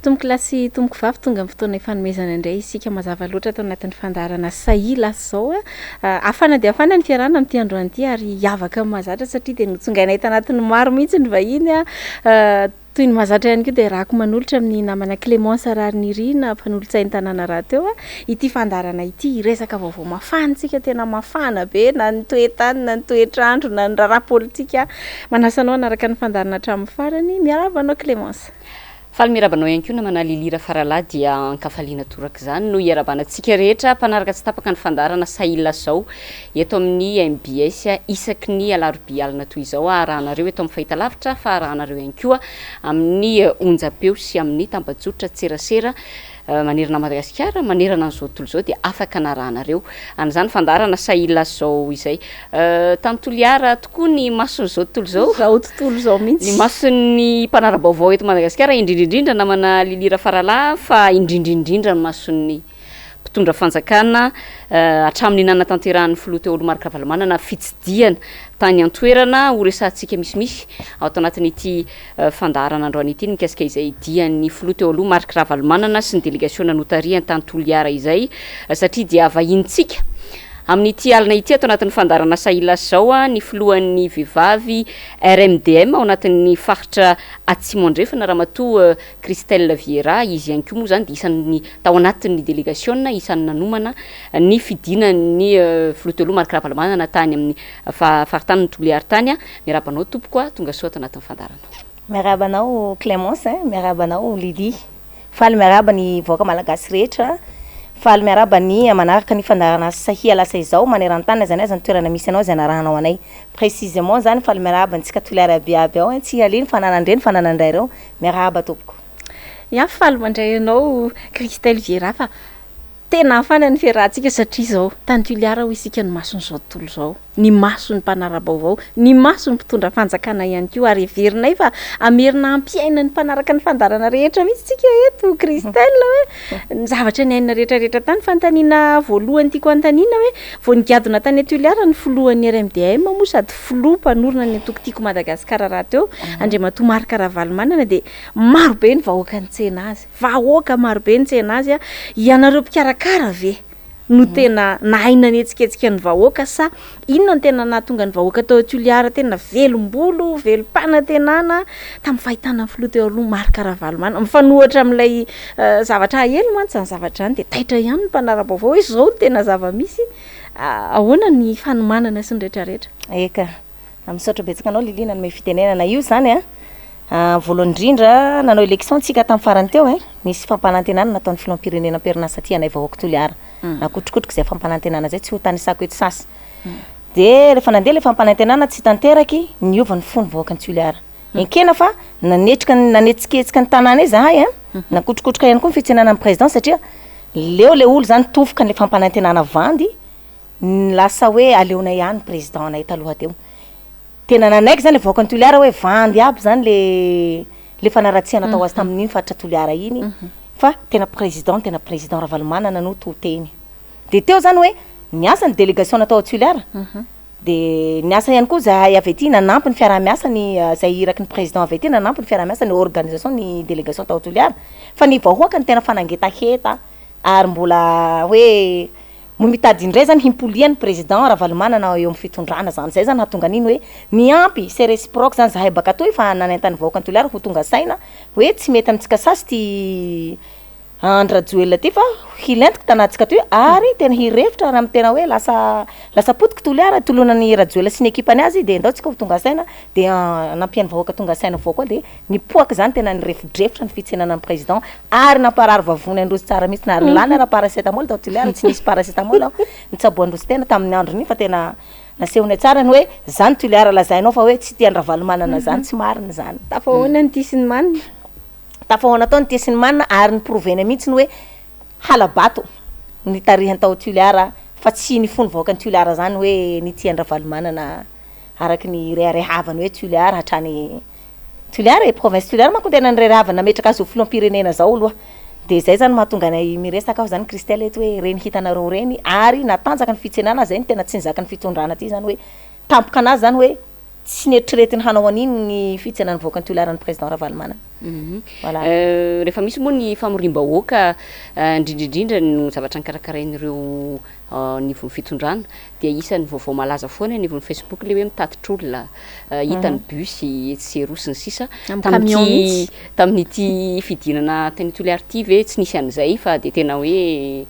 tomboko lasy tomboko vavy tonga amin'ny fotoana ifanomezana indray isika mazava loatra tao anatin'ny fandaharana Sahia Lasa Izao afana dia afana ny fiarahana amin'ity androany ity ary hiavaka amin'ny mahazatra satria dia notsongaina eto anatin'ny maro mihitsy ny vahiny toy ny mahazatra ihany koa dia rahako manolotra amin'ny namana Clémence Rarinirina mpanolotsain'ny tanàna raha teo ity fandaharana ity resaka vaovao mafantsika tena mafana be na ny toetany na ny toetrandro na ny raharaha politika manasanao anaraka ny fandaharana hatramin'ny farany miarahaba anao Clémence. Faly mirabanao ihany koa namana Lilira Faralahy dia ankafaliana toraka izany no iarabanantsika rehetra mpanaraka tsy tapaka ny fandaharana Sahia Lasa Izao eto amin'ny MBS isaky ny Alarobia alina toy izao arahanareo eto amin'ny fahitalavitra fa arahanareo ihany koa amin'ny onjapeo sy amin'ny tambajotra tserasera manerana Madagasikara manerana an'izao tontolo izao dia afaka narahanareo an'izany fandaharana Sahia Lasa Izao izay tantoliara tokoa ny mason'izao tontolo izao tontolo izao mihitsy ny mason'ny mpanara-baovao eto Madagasikara indrindrindrindra namana Lilira Faralahy fa indrindrindrindra ny mason'ny mpitondra fanjakana hatramin'ny nanatanterahan'ny filoha teo Olomarika Ravalomanana fitsidiana tany an-toerana ho resantsika misimisy ao anatin'ity fandaharana androany ity mikasika izay dian'ny filoha teo Olomarika Ravalomanana sy ny délégation notariany tany Toliara izay satria dia vahintsika amin'ity alina ity ato anatin'ny fandaharana Sahia Lasa Izao ny filohan'ny vehivavy RMDM ao anatin'ny faritra Atsimo andrefana ramatoa Christelle Vieira izy ihany koa moa zany dia isan'ny tao anatin'ny délégation isan'ny nanomana ny fidinan'ny filoha teo Olomarika Ravalomanana tany amin'ny faritany Toliara tany miarabanao tompoko tonga soa ato anatin'ny fandaharana. Miarabanao Clémence miarabanao Lily faly miaraba ny vahoaka malagasy rehetra faly miaraba ny manaraka ny fandaharana Sahia Lasa Izao maneran-tany zany azany toerana misy anao zay narahanao anay précisément zany faly miaraba antsika Toliara biaby ao tsy aliny fananandreny fananandray reo miaraba tompoko. Ya faly mandray anao Christelle Vieira fa tena afana ny fiarahantsika satria zao tany Toliara ho isika ny mason'izao tontolo izao ny mason'ny mpanara-baovao ny mason'ny mpitondra fanjakana ihany koa ary heverinay fa amerina ampiaina ny mpanaraka ny fandaharana rehetra mihitsy tsika eto Christelle hoe ny zavatra ny aina rehetrarehetra tany fantaniana voalohany tiako antaniana hoe vao nigadona tany Toliara ny filohan'ny RMDM moa sady filoha mpanorona ny antokotiko Madagasikara raha teo Andriamatoa Marika Ravalomanana dia marobe ny vahoaka ny tsena azy vahoaka marobe ny tsena azy ianareo mpikarakara ve no tena nahaina ny etsiketsika ny vahoaka sa inona ny tena nahatonga ny vahoaka tao Toliara tena velombolo velom-panantenana tamin'ny fahitana ny filoha teo Olomarika Ravalomanana mifanohatra amin'ilay zavatra hahelo mantsy ny zavatra any dia taitra ihany ny mpanara-baovao hoe izao tena zava-misy ahoana ny fanomanana sy ny rehetrarehetra. Eka misaotra betsaka anao Lilina ny fitenenana io zany voalohany indrindra nanao élection tsika tamin'ny farany teo nisy fampanantenana nataon'ny filoham-pirenena perinasa aty anay vahoaka Toliara nakotrokotrika izay fampanantenana zay tsy ho tanisako eto sasy dia rehefa nandeha le fampanantenana tsy tanteraky niova ny fony vahoaka ny Toliara enkena fa nanetsiketsika ny tanàna zahay nakotrokotroka ihany koa ny fitsenana amin'ny président satria leo le olo zany tofoka ny fampanantenana vandy lasa hoe aleonay ihany président anay taloha teo tena nanaiky zany le vahoaka ny Toliara hoe vandy aby zany le fanaratsiana tao azy tamin'iny faritra Toliara iny fa tena président Ravalomanana no toteny dia teo zany hoe niasa ny délégation natao Toliara dia niasa ihany koa zahay avy ety nanampy ny fiaraha-miasa ny zay iraky ny président avy ety nanampy ny fiaraha-miasa ny organisation ny délégation tao Toliara fa ny vahoaka ny tena fanangetaheta ary mbola hoe mitady indray zany himpoliany président Ravalomanana eo amin'ny fitondrana zany zay zany hatonga an'iny hoe niampy c'est réciproque zany zahay baka toy fa nanentany vahoaka ny Toliara ho tonga saina hoe tsy mety amintsika sasy ty andrajoela ty fa hilentiko tanatsika toy ary tena hirefitra raha amin'ny tena hoe lasa potika Toliara tolonany rajoela sy ny ekipany azy dia ndao tsika ho tonga saina dia nampiany vahoaka tonga saina vao koa dia nipoaka zany tena nirefidrefitra ny fitsenana amin'ny président ary namparary vavony androzy tsara mihitsy na ary lany raha paracetamol tao Toliara tsy nisy paracetamol nitsaboandrozy tena tamin'ny andro fa tena nasehony tsara ny hoe zany Toliara lazainao fa hoe tsy tiany Ravalomanana zany tsy marina zany tafahoana ny tisiny manina tafahoana tao ny tisiny manina ary ny provena mihitsy ny hoe halabato ny tarihany tao Toliara fa tsy ny fony vahoaka ny Toliara zany hoe ny tiany Ravalomanana araky ny reharehavany hoe Toliara hatrany Toliara province Toliara manko tena ny reharehavana nametraka azy ho filoham-pirenena zao aloha dia zay zany mahatonga anay miresaka aho zany Christelle eto hoe reny hitanareo reny ary natanjaka ny fitsenana zay ny tena tsy nizaka ny fitondrana aty zany hoe tampoka anazy zany hoe tsy netretiny hanao an'iny ny fitsanany voaka ny tolaran'ny président Ravalomanana. Voilà. Rehefa misy moa ny famorim-bahoaka indrindrindrindra no zavatra nikarakarain'ireo nivon'ny fitondrana dia isan'ny vaovao malaza foana nivon'ny Facebook le hoe mitatitra olona hitany bus etserosy ny sisa tamin'ity fidinana teny toliary ty ve tsy nisy an'izay fa de tena hoe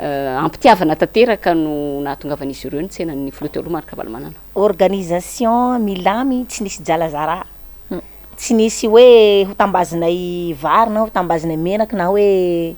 ampitiavana tanteraka no nahatongavan'izy ireo ny tsenan'ny filoha teo aloha Marc Ravalomanana. Organisation milamy tsy nisy jalazara, tsy nisy hoe ho tambazinay vary na ho tambazinay menaka na hoe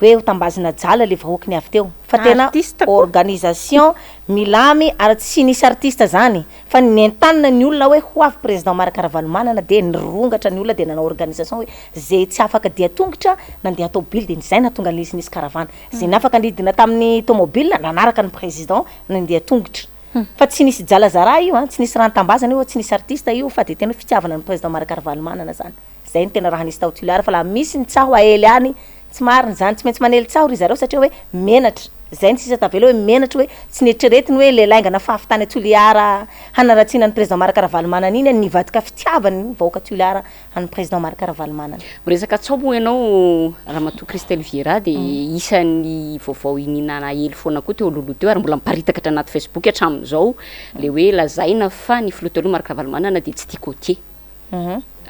ho tambazina jala le vahoaka ny avy teo fa tena organisation milamy ary tsy nisy artiste zany fa nentanina ny olona hoe ho avy président Marc Ravalomanana de nirongatra ny olona de nanao organisation hoe zay tsy afaka dia tongotra nandeha tômôbily de zay natonga nisy karavana zay nafaka nidina tamin'ny tômôbily nanaraka ny président nandeha tongotra fa tsy nisy jalazara io tsy nisy rantambazana io tsy nisy artiste io fa de tena fitiavana ny président Marc Ravalomanana zany zay ny tena raha nisy tao toliara fa la misy ny tsaho aely any tsy mariny zany tsy maintsy manely tsaho ry zareo satria hoe menatra zay ny sisa tavela hoe menatra hoe tsy netreretiny hoe le laingana fafitany toliara hanaratsiana ny président Marc Ravalomanana iny nivadika fitiavany ny vahoaka toliara amin'ny président Marc Ravalomanana. Miresaka tsao moa ianao Ramatoa Christelle Vieira de isan'ny vaovao ininana hely foana koa teo loloha teo ary mbola miparitaka anaty Facebook hatramin'izao le hoe lazaina fa ny filoha teo aloha Marc Ravalomanana de tsy tia côtier.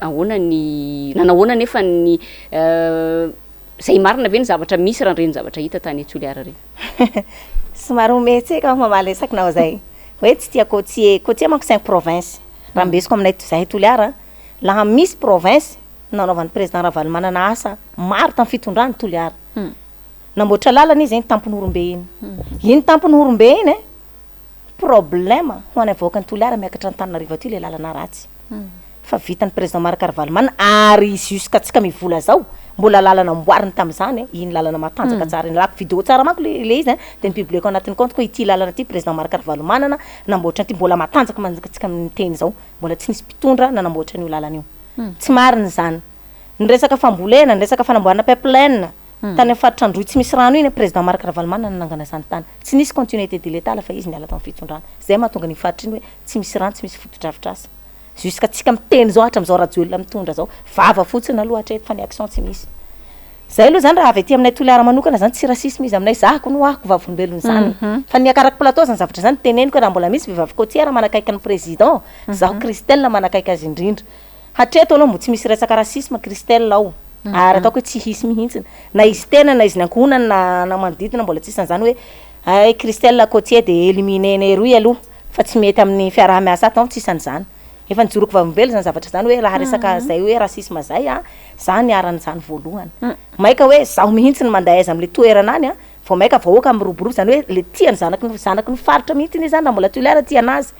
Ahoana ny nanahoana nefa ny zay marina ve ny zavatra misy raha reny zavatra hita tany Toliara reny. Somary ometsika mamalesaka nao zay hoe tsy tia côtier manko 5 province raha mbesiko aminay zahay Toliara laha misy province nanaovan'ny président Ravalomanana asa maro tamin'ny fitondrany Toliara namboatra lalana izy iny tampony Orombe iny tampony Orombe iny problème ho anay vahoaka ny Toliara miakatra ny Tananarivo aty le lalana ratsy fa vitan'ny président Marc Ravalomanana ary jusqu'à tsika mivola zao mbola lalana amboariny tam'izany iny lalana matanjaka tsara iny lako vidéo tsara manko le izy de nipublieko anatin'ny compte ko ity lalana ty président Marc Ravalomanana namboatra ty mbola matanjaka manjakatsika amin'ny teny zao mbola tsy nisy mpitondra nanamboatra an'io lalana io tsy mariny zany ny resaka fambolena ny resaka fanamboarana pipeline tany amin'ny faritra Androy tsy misy rano iny président Marc Ravalomanana nangana zany tany tsy nisy continuité de l'état fa izy niala tamin'ny fitondrana zay mahatonga ny faritra iny hoe tsy misy rano tsy misy fotodrafitrasa jusqu'à tsika miteny zao hatram'izao radio mitondra zao vava fotsiny aloha hatreto fa ny action tsy misy zay aloha zany raha avy aty aminay Toliara manokana zany tsy rasisme izy aminay zahako no ahako vavolombelony zany fa ny akaraky plateau zany zavatra zany teneniko raha mbola misy vehivavy côtière manakaiky ny président zaho Christelle manakaiky azy indrindra hatreto aloha mbo tsy misy resaka rasisme Christelle ao ary ataoko hoe tsy hisy mihitsiny na izy tena na izy nankonany na manodidina mbola tsisy an'izany hoe ay Christelle côtière de éliminer roy aloha fa tsy mety amin'ny fiaraha-miasa ato tsisy an'izany efa nijoroko vavombelo zany zavatra zany hoe raha resaka zay hoe rasisme zay zany arany zany voalohany maika hoe zaho mihitsy ny manday aiza am'le toerana any vao maika vahoaka miroborobo zany hoe le tiany zanaky ny faritra mihitsy iny zany raha mbola Toliara tianazy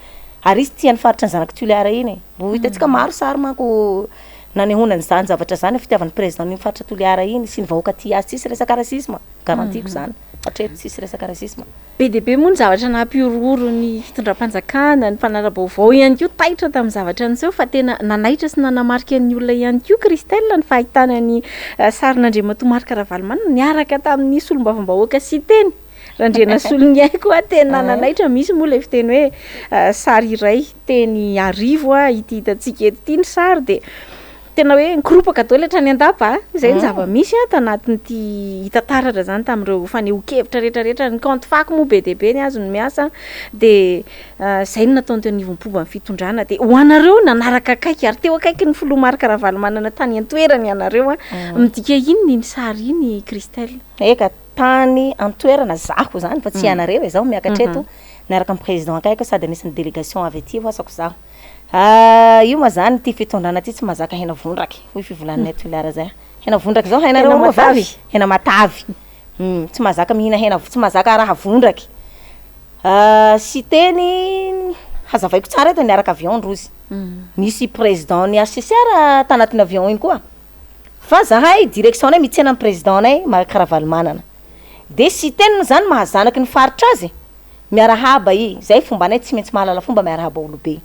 ary izy tiany faritra ny zanaky Toliara iny mbo hitantsika maro sary manko nanehonany zany zavatra zany fitiavan'ny président ny faritra Toliara iny sy ny vahoaka ty azy tsisy resaka rasisme garantiko zany hatreto tsisy resaka rasisme be de be moa ny zavatra nampiororo ny fitondram-panjakana ny fanarabaovao ihany koa taitra tamin'ny zavatra an'izao fa tena nanaitra sy nanamarika ny olona ihany koa Christelle ny fahitana ny sarin'Andriamatoa Marc Ravalomanana niaraka tamin'ny solombavam-bahoaka sy teny randrena solony ay koa tena nanaitra misy moa le fiteny hoe sary iray teny arivo ity hitantsika eto ity ny sary de tena hoe nikropaka atao le trany andapa zay ny zava-misy tanatin'ity hitantaratra zany tamin'ireo faneho-kevitra rehetrarehetra ny compte fako moa be de be ny azo ny miasa de zay no nataony teo nivom-pomba ny fitondrana de ho anareo nanaraka akaiky ary teo akaiky ny filoha Marc Ravalomanana tany an-toerany ianareo midika iny ny sary iny Christelle eka tany an-toerana zako zany fa tsy ianareo zao miakatra eto niaraka amin'ny président akaiky sady anisan'ny délégation avy aty voasako zaho io ma zany ty fitondrana ty tsy mazaka hena vondraky hoy fivolanay Toliara zay hena vondraky zao hainareo matavy hena matavy tsy mazaka mihina hena tsy mazaka raha vondraky sy teny hazavaiko tsara eto niaraka avion ndrozy misy président ny HCCR tanatin'ny avion iny koa fa zahay direction nay mitsena amin'ny président nay Marc Ravalomanana de sy teny zany mahazanaky ny faritra azy miarahaba zay fomba nay tsy maintsy mahalala fomba miarahaba olobe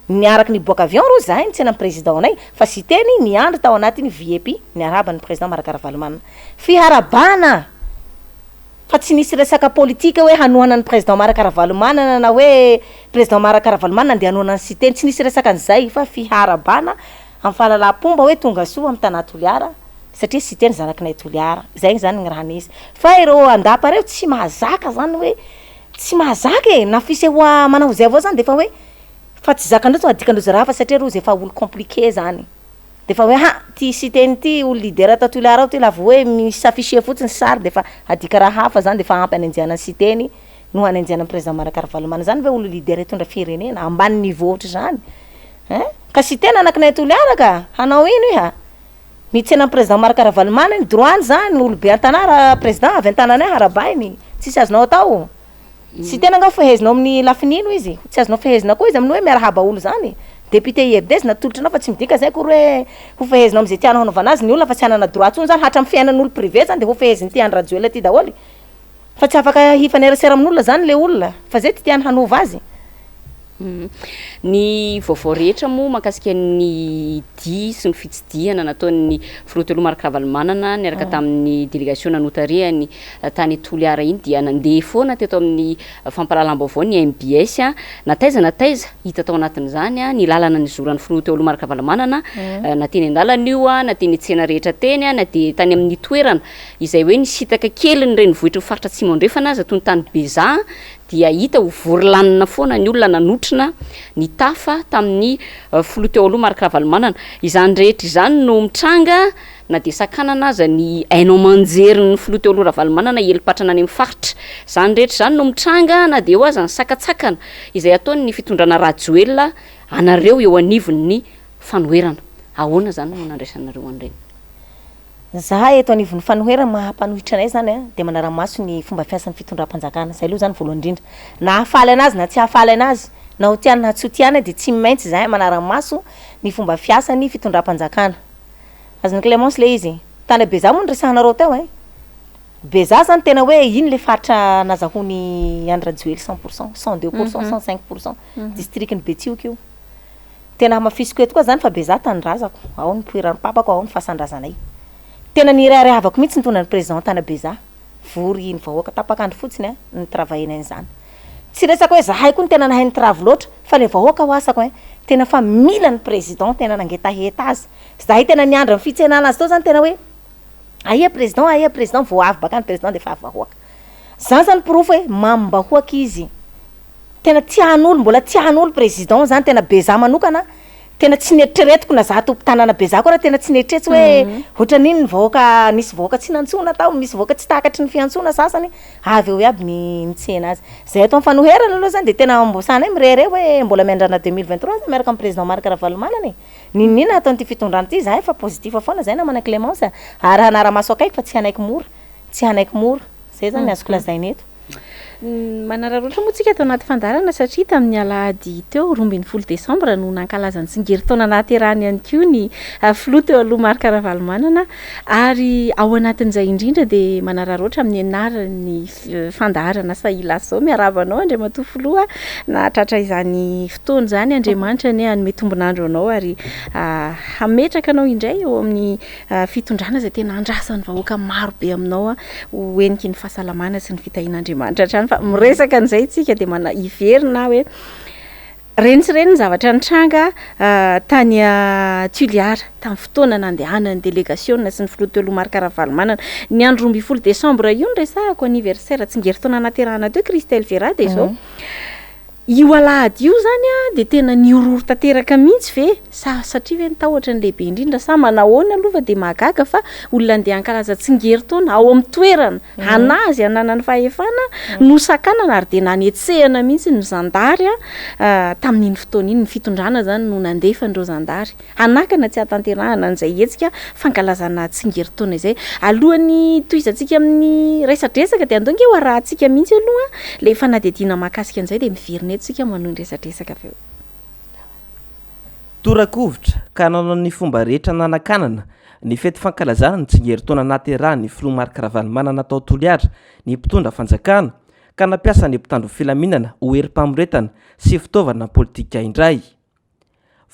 niaraky niboaka avion ro zahay nitsena président nay fa sy teny niandry tao anatiny VIP niarahaba ny président Marc Ravalomanana fiharabana fa tsy nisy resaka politika hoe hanohana ny président Marakaravalumanana na hoe président Marakaravalumanana andeha hanohana ny cité tsy nisy resaka an'izay fa fiharabana amin'ny fahalalam-pomba hoe tonga soa amin'ny tanà Toliara satria cité ny zanakinay Toliara zay zany ny raha nisy fa ireo andapa reo tsy mahazaka zany hoe tsy mahazaka na fisehoa manao zay avao zany de fa hoe fa tsy zakandreo adikandreo raha fa satria reo zay fa olo compliqué zany de fa hoe ty cité ty olo leader ta Toliara ty la hoe misy affiché fotsiny sary de fa adika raha hafa zany de fa ampy anenjana cité ny no anenjana président Marakaravalumanana zany hoe olo leader itondra firenena ambany niveau ohatra zany ka cité anakinay Toliara ka hanao ino iha mitsena président Marakaravalumanana ny droit zany olo be antanara président avy antananay harabainy tsisy azonao atao sy tena nga fehezinao amin'ny lafinino izy tsy azonao fehezina koa izy amin'ny hoe miarahaba olo zany député IEBDS natolotranao fa tsy midika zay koa hoe ho fehezinao am'izay tianao hanaovana azy ny olona fa tsy hanana droit tsony zany hatra amin'ny fiainan'olo privé zany de ho feheziny ty andrajoela ty daholy fa tsy afaka hifanerasera amin'olona zany le olona fa zay ty tiany hanova azy ny vaovao rehetra moa mahakasika ny dia sy ny fitsidihana nataon'ny filoha Marakaravalumanana niaraka tamin'ny délégation nanotariany tany Toliara iny dia nandeha foana teto amin'ny fampalalam-baovao ny MBS na taiza hita tao anatin'izany ny lalana ny zoran'ny filoha Marakaravalumanana na teny an-dalana io na teny tsena rehetra teny na de tany amin'ny toerana izay hoe nisitaka kely ny renivohitra faritra atsimo andrefana azy atony tany Beza dia hita ho vorylanina foana ny olona nanotrina ny tafa tamin'ny filoha Marakaravalumanana izany rehetra izany no mitranga na de sakanana aza ny ainao manjery ny filoha Marakaravalumanana helipatrana any amin'ny faritra zany rehetra zany no mitranga na de eo aza ny sakatsakana izay ataony ny fitondrana rajoelina anareo eo anivon'ny fanoherana ahoana zany no nandraisanareo an'ireny zahay eto anivon'ny fanoherana mahampanohitra anay zany de manaramaso ny fomba fiasan'ny fitondram-panjakana zay aloha zany voalohany indrindra na hafaly anazy na tsy hafaly anazy na ho tiany na tsy ho tiany de tsy maintsy zahay manaramaso ny fomba fiasan'ny fitondram-panjakana azony Clémence le izy tany Beza moa nresahanareo teo Beza zany tena hoe iny le faritra nazahony andrajoely 100%, 102%, 105% district ny Betioky io tena mafisiko eto koa zany fa Beza tanindrazako ao ny toeran'ny papako ao ny fasandrazanay tena nirehariavako mihitsy ny tonan'ny président tana Beza vory ny vahoaka tapakandro fotsiny ny travaillenay zany tsy resaka hoe zahay koa ny tena nahay ny travay loatra fa le vahoaka ho asako tena fa mila ny président tena nangetaheta azy zahay tena niandra ny fitsenana azy tao zany tena hoe aia président vao avy baka ny président de fa avy vahoaka zany zany proof hoe mambahoaka izy tena tian'olo mbola tian'olo président zany tena Beza manokana tena tsy neritreretiko na za tompo tanana Beza koa raha tena tsy neritreretso hoe ohatran'iny ny vahoaka nisy vahoaka tsy nantsona tao misy vahoaka tsy takatry ny fiantsona sasany avy eo aby ny tsena azy zay atao fanoherana aloha zany de tena mbosana mirere hoe mbola miandrana 2023 miaraka amin'ny président Marakaravalumanana ninina ataon'ity fitondrana ty zahay fa positif foana zay namana Clémence ary hanaramaso akaiky fa tsy hanaiky mora zay zany azoko lazainy eto manararoatra moa tsika atao anaty fandarana satria tamin'ny alahady teo 12 Desambra no nankalazany tsingerin-taona nahaterahany ihany koa ny filoha teo aloha Marakaravalumanana ary ao anatin'izay indrindra de manararoatra amin'ny anarany fandaharana Sahia Lasa Izao miarabanao Andriamatoa filoha na tratra izany fotoana zany Andriamanitra ny hanome tombonandro anao ary hametraka anao indray eo amin'ny fitondrana izay tena andrasan'ny vahoaka maro be aminao hoeniky ny fahasalamana sy ny fitahin'Andriamanitra hatrany fa miresaka an'izay tsika de mana iverina hoe reny sy reny ny zavatra nitranga tany Toliara tamin'ny fotoana nandehanany délégation sy ny filoha Marakaravalumanana ny andro 12 Desambra io resahako anniversaire tsingerin-taona naterahana teo Christelle Verade izao io alahady io zany de tena niororo tanteraka mihitsy ve satria ve nitahotra ny lehibe indrindra sa manahoana aloha fa de mahagaga fa olona andeha ankalaza tsingerin-taona ao amin'ny toerana anazy ananany fahefana no sakanana ary de nanetsehana mihitsy ny zandary tamin'iny fotoana iny ny fitondrana zany no nandefandreo zandary anakana tsy hatanterahana an'izay hetsika fankalazana tsingerin-taona izay alohany toizantsika amin'ny resadresaka de andonge ho arahantsika mihitsy aloha le fanadidina mahakasika an'izay de miverina tsika manao resadresaka avy eo torakovitra ka nanao ny fomba rehetra nanakanana ny fety fankalazana ny tsingerin-taona naterahany filoha Marakaravalumanana tao Toliara ny mpitondra fanjakana ka nampiasa ny mpitandro filaminana ho herim-pamoretana sy fitaovana politika indray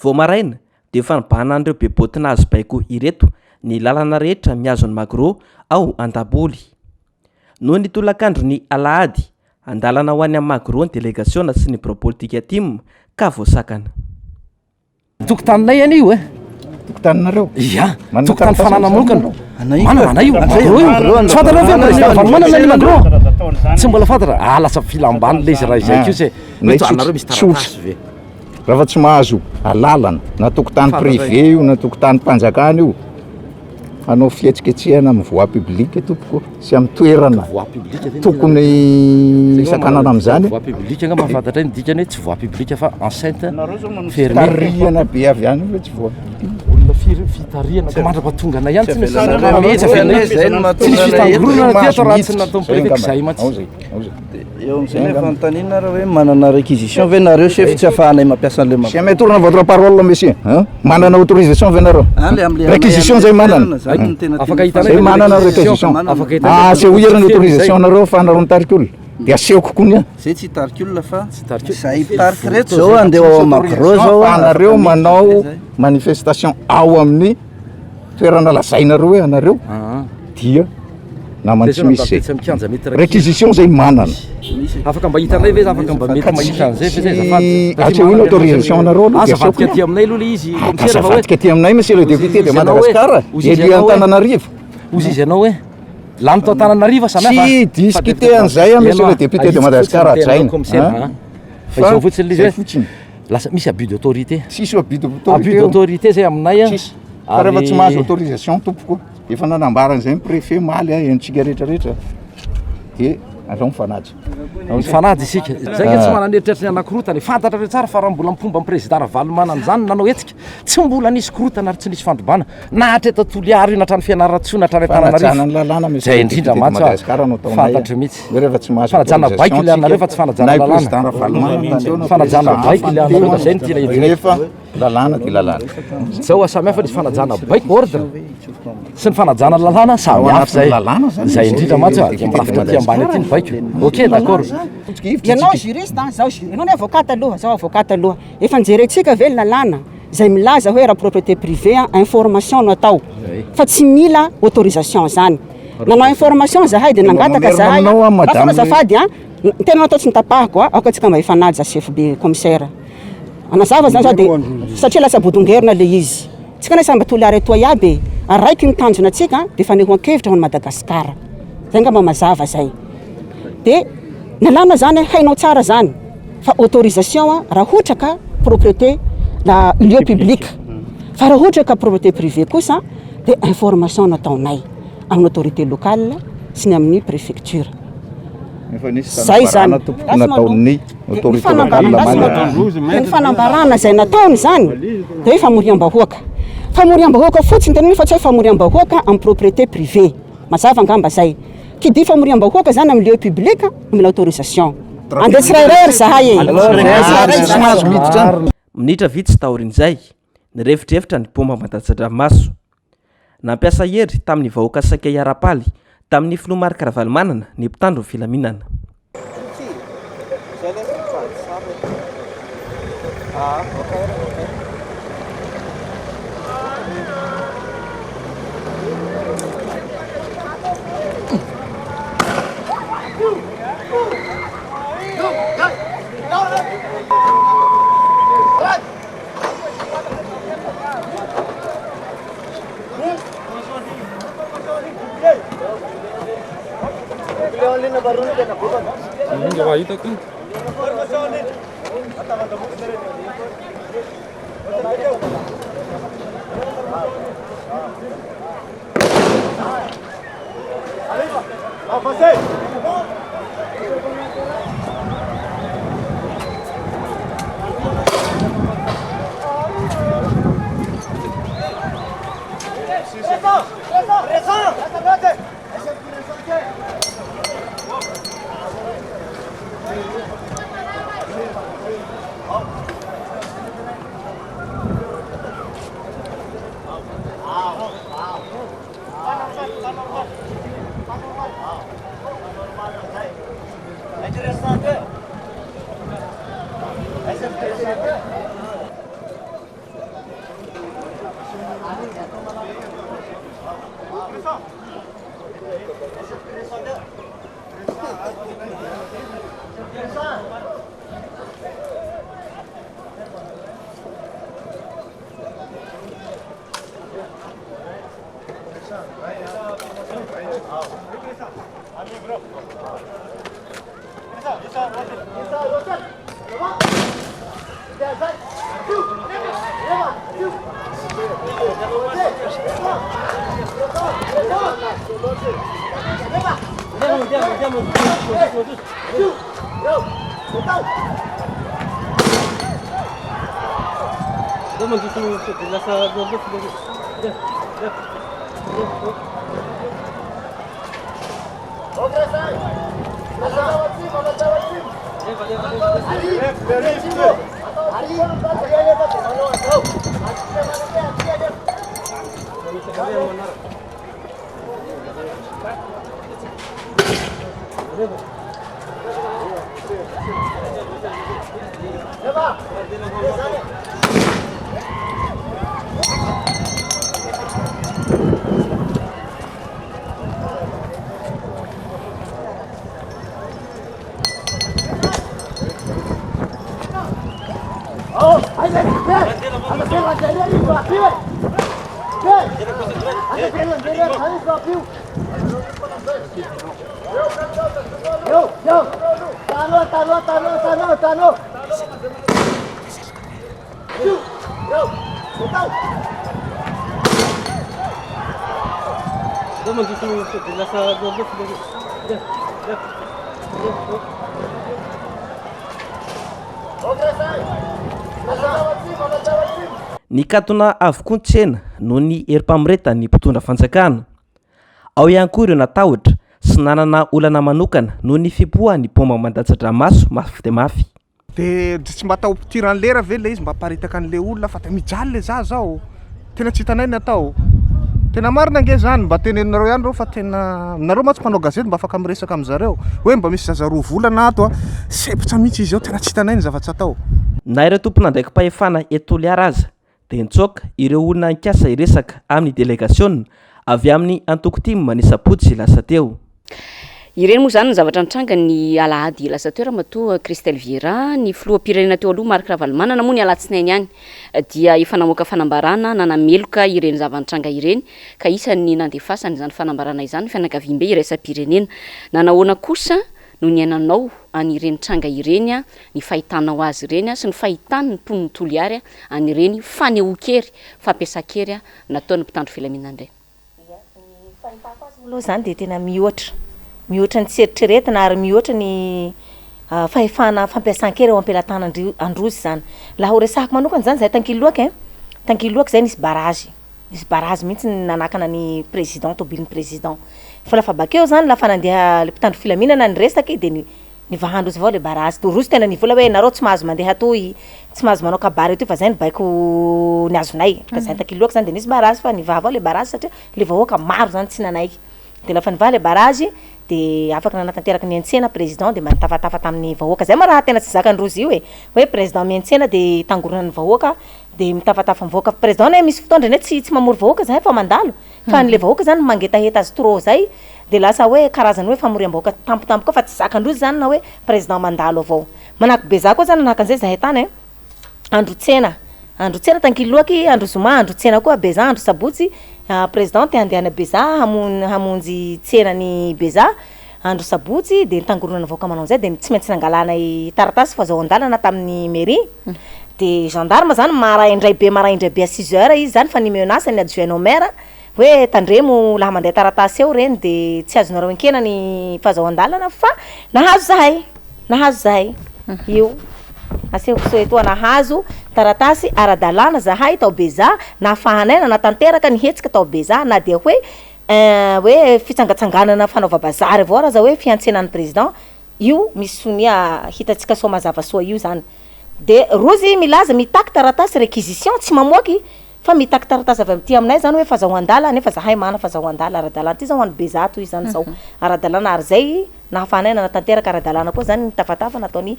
vao maraina dia efa nibahanan'ireo bebotina azy baiko ireto ny lalana rehetra miazon'ny magro ao an-daboly no ny tolakandro ny alahady andalana ho any amagro ny délégation sy ny propolitika tim ka voasakana tokotaninay any io tokotaninareo ia tokotany fanana manokana manana io tsy fantarao ve président valmanana ny magro tsy mbola fantatra lasa filambany le izy raha izay ko zay anareo misy taratasy ve raha fa tsy mahazo alalana na tokotany privé io na tokotany mpanjakana io anao fietsiketsehana amin'ny voie publique tompoko sy amin'ny toerana tokony isankanana amin'izany voie publique nga mahafantatra ny dikany hoe tsy voie publique fa enceinte fermée tarihana be avy any hoe tsy voie olona fitariana ka mandra-patonganay ihany tsy misy fitangorona ty atao raha tsy natao préfet zay mantsy eo am'izay le fanontaniana raha hoe manana réquisition ve nareo chef tsy afahanay mampiasa an'le c'est maître votre parole monsieur manana autorisation ve nareo réquisition zay manana afaka hitanay zay manana réquisition c'est où irany autorisation nareo afahanareo mitariky olona de asehoko koa nia zay tsy hitariky olona fa zay hitariky reto zao andeha ao amagro zao anareo manao manifestation ao amin'ny toerana lazainareo hoe anareo dia namany tsy misy réquisition zay manana afaka mba hitanay ve afaka mba mety mahita an'izay fa zay zafady atsehoina autorisation nareo azavadika ty aminay aloha le izy azavadika ty aminay monsieur le député de Madagascar élu Antananarivo ozy izy anao hoe lany tao Antananarivo samihafa tsy discuté an'izay monsieur le député de Madagascar atsaina fa izao fotsiny le izy hoe lasa misy abus d'autorité sisy abus d'autorité zay aminay a fa rehefa tsy mahazo autorisation tompoko efa nanambaran'izay ny préfet maly entsika rehetrarehetra de alao mifanady mifanady isika zay ka tsy mananeritreritra ny anakorotany fantatra re tsara fa raha mbola mipomba président Valmanana zany nanao etsika tsy mbola nisy korotana ary tsy nisy fandrombana na hatreta Toliary io na trano Fianarantsoa na trano Antananarivo zay indrindra matso fantatra mihitsy fanajana baiko ile anareo fa tsy fanajana lalàna fanajana baiko ile anareo zay ny tina rehefa lalàna de lalàna zao asamihafa nisy fanajana baiko ordre sy ny fanajana lalàna samihafa zay indrindra matso dia mirafitra ty ambany aty ny baiko ok d'accord ianao juriste zao ianao ny avocate aloha zao avocate aloha efa njerentsika ve lalàna zay milaza hoe raha propriété privée information natao fa tsy mila autorisation zany nanao information zahay de nangataka zahay afana zafady tena natao tsy nitapahako aoka tsika mba ifanady za chef be commissaire anazava zany zao de satria lasa bodongerina le izy tsika na samba Toliary atoy aby araiky ny tanjona atsika de faneho an-kevitra ho Madagasikara zay ngamba mazava zay de nalàna zany hainao tsara zany fa autorisation raha ohatra ka propriété la lieu public fa raha ohatra ka propriété privée kosa de information nataonay amin'ny autorité locale sy ny amin'ny préfecture zay zany nataon'ny autorité locale ny fanambarana zay nataony zany de hoe famoriam-bahoaka famoriam-bahoaka fotsiny tena fa tsy hoe famoriam-bahoaka amin'ny propriété privée mazava ngamba zay kidy famoriam-bahoaka zany amin'ny lieu public mila autorisation andeha tsirairay zahay minitra vitsy taorin'izay ny revitrevitra ny pomba Mandanjadramaso nampiasa hery tamin'ny vahoaka saika iarapaly tamin'ny filoha Marc Ravalomanana ny mpitandro ny filaminana Ny katona avokoa ny tsena no ny herim-pamireta ny mpitondra fanjakana. Ao ihany koa ireo natahotra sy nanana olana manokana no ny fipoha ny pomba mandatsa-dramaso mafy dia mafy. Dia tsy mba atao tirany lera ve le izy mba paritaka an'le olona fa mijaly le za zao tena tsy hitanay ny atao. Tena marina nge zany mba teneninareo ihany reo fa tena nareo matsy mpanao gazety mba afaka miresaka amin'zareo hoe mba misy zaza roa volana ato sepitra mihitsy izy eo tena tsy hitanay ny zava-tsy atao. Na ireo tompon'andraiki-pahefana Etolyara aza dia nitsoaka ireo olona nikasa iresaka amin'ny delegasiona avy amin'ny antoko-timy manisapotsy lasa teo. Ireny moa zany ny zavatra nitranga ny alahady lasa teo ramatoa Christelle Vieira, ny filoham-pirenena teo aloha Marc Ravalomanana moa ny alatsinainy ihany dia efa namoaka fanambarana nanameloka ireny zava-nitranga ireny ka isany nandefasany izany fanambarana izany fianakaviam-be iraisam-pirenena. Nanahoana kosa no ny ainanao anireny tranga ireny ny fahitanao azy ireny sy ny fahitany ny mponiny Toliary anireny fanehoan-kery fampiasan-kery nataon'ny mpitandro filaminana indray. Aloha zany dia tena mihoatra ny tseritrretina ary mihoatra ny fahefana fampiasan-kery ao am-pelatana androzy zany. Laha ho resahako manokana zany zay tankiloaka zay nisy barazy mihitsy nanakana ny président tobilin'ny président. Fa lafa bakeo zany lafa nandeha le mpitandro filaminana niresaka dia nivahandrozy avao le barazy. Rozy tena nivola hoe nareo tsy mahazo mandeha toy, tsy mahazo manao kabary toy fa zay nibaiko ny azonay. Ka zay tankiloaka zany dia nisy barazy fa nivaha avao le barazy satria le vahoaka maro zany tsy nanaiky. Dia lafa nivaha le barazy dia afaka nanatanteraka ny antsena président dia manitafatafa tamin'ny vahoaka. Zay ma raha tena tsy zakandrozy io hoe président miantsena dia tangorona ny vahoaka dia mitafatafa ny vahoaka. Président ne misy fotoandra ne tsy mamory vahoaka zay fa mandalo fa an'le vahoaka zany mangetaheta azy trop zay dia lasa hoe karazany hoe famoriam-bahoaka tampotampoka fa tsy zakandrozy zany na hoe président mandalo avao. Manako be za koa zany nanaka an'izay zahay tany andro tsena tankiloaky, andro zoma, andro tsena koa beza, andro sabotsy président te andehana beza hamonjy tsenany beza andro sabotsy dia nitangorona ny vahoaka manao zay dia tsy maintsy nangalana taratasy fa zao andalana tamin'ny mairie. Dia gendarme zany maraindray be à 6 heures izy zany fa ny menace ny adjoint au maire hoe tandremo laha mandeha taratasy eo reny dia tsy azonareo ankena ny fahazao-andalana fa nahazo zahay io asehoko soetoa nahazo taratasy ara-dalàna zahay tao beza nahafahanay natanteraka nihetsika tao beza na dia hoe fitsangatsanganana fanaova bazary avao raha za hoe fiantsenan'ny président io misy sonia hitantsika soa mazava soa io zany. Dia rozy milaza mitaky taratasy réquisition tsy mamoaky fa mitaky taratasy avy amty aminay zany hoe fazahoan-dala nefa zahay mana fazahoan-dala ara-dalàna ty zao any beza toy zany zao ara-dalàna ary zay nahafahanay nanatanteraka ara-dalàna koa zany nitafatafa nataony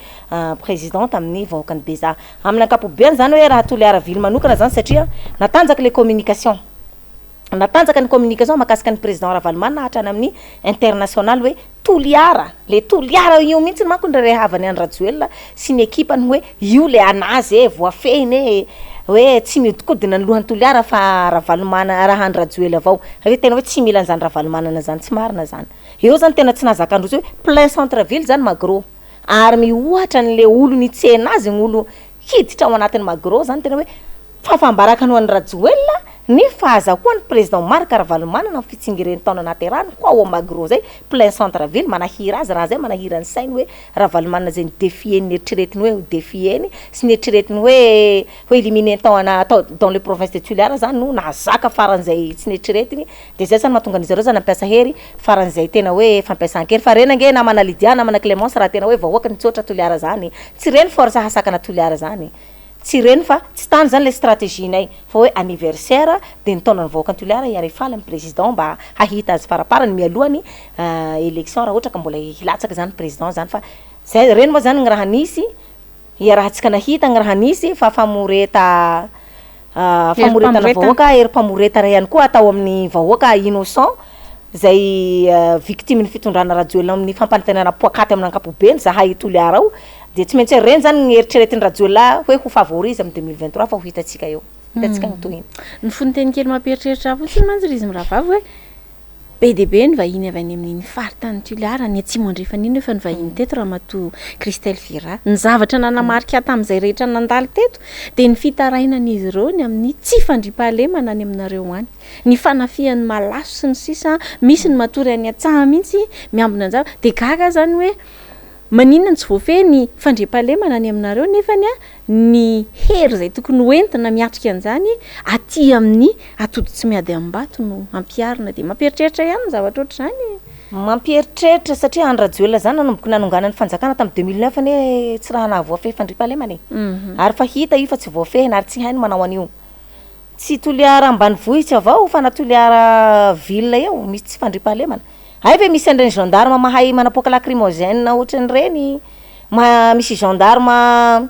présidente amin'ny vahoakany beza. Amin'ny ankapobeny zany hoe raha Toliara vily manokana zany satria natanjaka le communication makasika ny président Ravalomanana hatrany amin'ny international hoe toliara le toliara io mihitsy manko ndra rehavany any Rajoelina sy ny ekipany hoe io le anazy voafeny hoe tsy miodikodina ny lohany toliara fa ravalomana raha any Rajoelina avao hoe tena hoe tsy mila an'izany ravalomanana zany tsy marina zany eo zany tena tsy nazakandrozy hoe plein centre ville zany magro ary miohatra n'le olo nitsena azy ny olo hiditra ao anatin'ny magro zany tena hoe fafambaraka ny Rajoelina ny fahazahoan'ny président Marc Ravalomanana ny fitsingeren'ny taona naterahany koa ao magro zay plein centre ville manahira azy raha zay manahira ny sainy hoe Ravalomanana zay ny défieny eritreretiny hoe défieny sy ny eritreretiny hoe éliminer taona dans les provinces de Tuileries zany no nazaka faran'izay tsy neritreretiny de zay zany mahatonga an'izy ireo zany nampiasa hery faran'izay tena hoe fampiasan-kery fa rena nge namana Lydia namana Clémence raha tena hoe vahoaka nitsotra Tuileries zany tsy reny force hasakana Tuileries zany tsy reny fa tsy tany zany le stratégie-nay fa hoe anniversaire de ny taona ny vahoaka ny Tuileries iarefala amin'ny président mba hahita azy faraparany mialohany élection raha ohatra ka mbola hilatsaka zany président zany fa zay reny moa zany ny raha nisy rahantsika nahita ny raha nisy fa famoretana vahoaka mpamoretana ihany koa atao amin'ny vahoaka innocent zay victime ny fitondrana Rajoelina amin'ny fampanitenana poakaty amin'ny ankapobeny zahay Tuileries ao de tsy maintsy reny zany ny eritreretiny Rajoelina hoe ho favorise amin'ny 2023 fa ho hitatsika eo hitatsika ny tohiny ny foninteny kely mampieritreritra fotsiny manjiry izy miravavy hoe be de be ny vahiny avy any amin'ny faritany Tuileries ny atsimo andrefaniny efa ny vahiny teto raha matoa Christelle Vira ny zavatra nanamarika tamin'izay rehetra nandalo teto de ny fitarainan'izy ireo ny amin'ny tsy fandriampahalemana any aminareo any ny fanafihan'ny malaso sy ny sisa misy ny matory any atsaha mihitsy miambina anjara de gaga zany hoe maninona tsy voafeny fandriampahalemana any aminareo nefany ny hery zay tokony hoentina miatrika an'izany aty amin'ny atody tsy miady ambato no ampiarina de mampieritreritra ihany ny zavatra ohatr'izany mampieritreritra satria any Rajoelina zany nanomboky nanonganany fanjakana tamin'ny 2009 ne tsy raha nahavoafehy fandriampahalemana ary fa hita io fa tsy voafehina ary tsy hainy manao an'io tsy Tuileries ambanivohitra avao fa na Tuileries ville eo misy tsy fandriampahalemana hay ve misy an'ireny gendarme mahay manapoaka lacrymogène ohatran'ireny misy gendarme